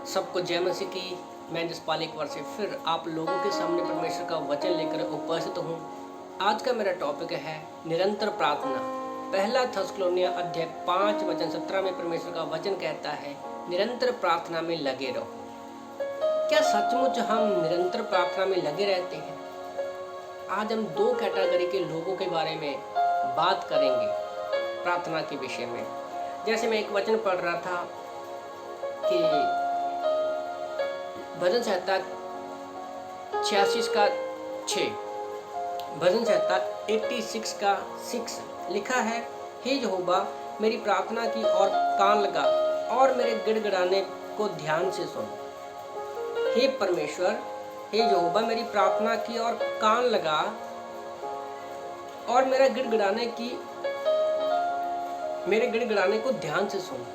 सबको जय मसीह की। मैं जसपाल एक बार से फिर आप लोगों के सामने परमेश्वर का वचन लेकर उपस्थित हूँ। आज का मेरा टॉपिक है निरंतर प्रार्थना। पहला थेसलोनिया अध्याय 5 वचन 17 में परमेश्वर का वचन कहता है, निरंतर प्रार्थना में लगे रहो। क्या सचमुच हम निरंतर प्रार्थना में लगे रहते हैं? आज हम दो कैटेगरी के लोगों के बारे में बात करेंगे प्रार्थना के विषय में। जैसे मैं एक वचन पढ़ रहा था कि भजन संहिता 86 का 6, भजन संहिता 86 का 6 लिखा है, हे यहोवा मेरी प्रार्थना की और कान लगा और मेरे गिड़गिड़ाने को ध्यान से सुन। हे परमेश्वर, हे यहोवा मेरी प्रार्थना की और कान लगा और मेरे गिड़गिड़ाने को ध्यान से सुन।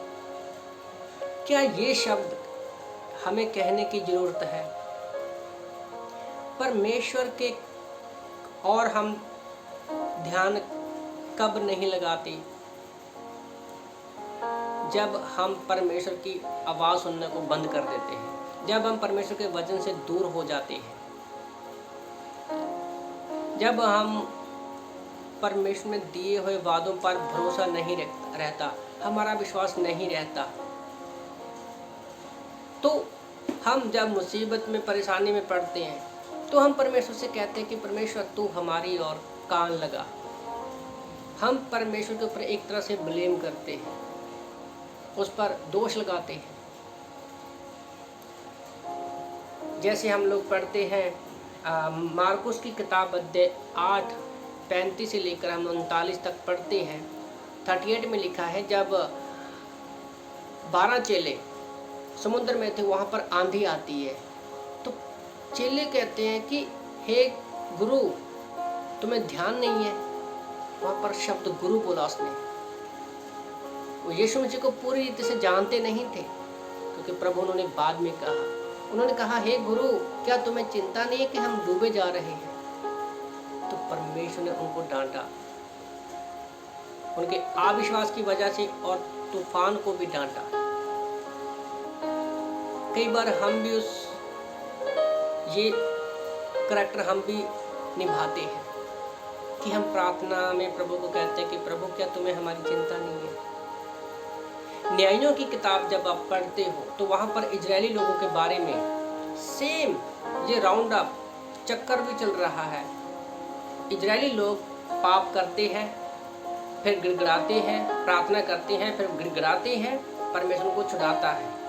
क्या ये शब्द हमें कहने की जरूरत है? परमेश्वर के और हम ध्यान कब नहीं लगाते? जब हम परमेश्वर की आवाज़ सुनने को बंद कर देते हैं, जब हम परमेश्वर के वचन से दूर हो जाते हैं, जब हम परमेश्वर में दिए हुए वादों पर भरोसा नहीं रहता, हमारा विश्वास नहीं रहता, तो हम जब मुसीबत में परेशानी में पड़ते हैं तो हम परमेश्वर से कहते हैं कि परमेश्वर तू हमारी ओर कान लगा। हम परमेश्वर के ऊपर एक तरह से ब्लेम करते हैं, उस पर दोष लगाते हैं। जैसे हम लोग पढ़ते हैं मार्कुस की किताब अध्याय 8:35 से लेकर हम 39 तक पढ़ते हैं। 38 में लिखा है, जब 12 चेले समुद्र में थे, वहाँ पर आंधी आती है, तो चेले कहते हैं कि हे गुरु तुम्हें ध्यान नहीं है। वहाँ पर शब्द गुरु बोला उसने। वो यीशु मसीह को पूरी रीति से जानते नहीं थे, क्योंकि प्रभु उन्होंने बाद में कहा, उन्होंने कहा, हे गुरु क्या तुम्हें चिंता नहीं है कि हम डूबे जा रहे हैं? तो परमेश्वर ने उनको डांटा, उनके अविश्वास की वजह से, और तूफान को भी डांटा। कई बार हम भी ये करैक्टर हम भी निभाते हैं कि हम प्रार्थना में प्रभु को कहते हैं कि प्रभु क्या तुम्हें हमारी चिंता नहीं है? न्यायों की किताब जब आप पढ़ते हो तो वहाँ पर इजरायली लोगों के बारे में सेम ये राउंड अप चक्कर भी चल रहा है। इजरायली लोग पाप करते हैं, फिर गिड़गिड़ाते हैं, प्रार्थना करते हैं, फिर गिड़गिड़ाते हैं, परमेश्वर उनको छुड़ाता है।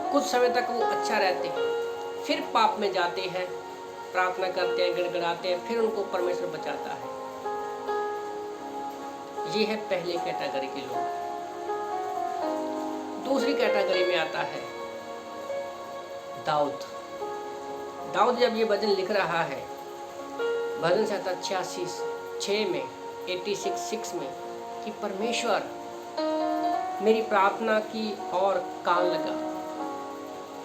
कुछ समय तक वो अच्छा रहते हैं, फिर पाप में जाते हैं, प्रार्थना करते हैं, गिड़गिड़ाते हैं, फिर उनको परमेश्वर बचाता है। ये है पहले कैटेगरी के लोग। दूसरी कैटेगरी में आता है दाऊद जब ये भजन लिख रहा है, भजन संहिता 86:6 में 86:6 में, कि परमेश्वर मेरी प्रार्थना की और कान लगा।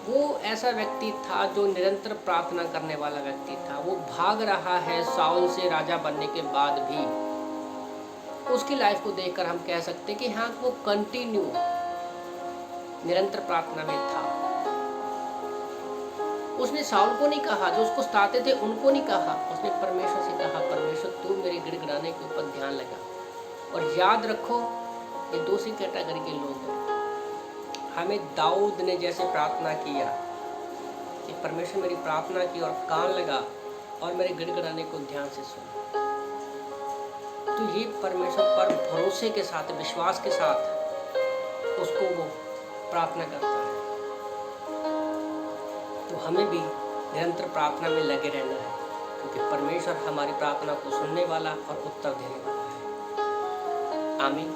वो ऐसा व्यक्ति था जो निरंतर प्रार्थना करने वाला व्यक्ति था। वो भाग रहा है साउल से राजा बनने के बाद भी। उसकी लाइफ को देखकर हम कह सकते हैं कि हाँ, वो कंटिन्यू निरंतर प्रार्थना में था। उसने साउल को नहीं कहा, जो उसको सताते थे उनको नहीं कहा, उसने परमेश्वर से कहा, परमेश्वर तू मेरे गिड़गिड़ाने के ऊपर ध्यान लगा। और याद रखो, ये दूसरी कैटेगरी के लोग हैं। हमें दाऊद ने जैसे प्रार्थना किया कि परमेश्वर मेरी प्रार्थना की और कान लगा और मेरे गिड़गिड़ाने को ध्यान से सुन, तो ये परमेश्वर पर भरोसे के साथ, विश्वास के साथ उसको वो प्रार्थना करता है। तो हमें भी निरंतर प्रार्थना में लगे रहना है, क्योंकि परमेश्वर हमारी प्रार्थना को सुनने वाला और उत्तर देने वाला है। आमीन।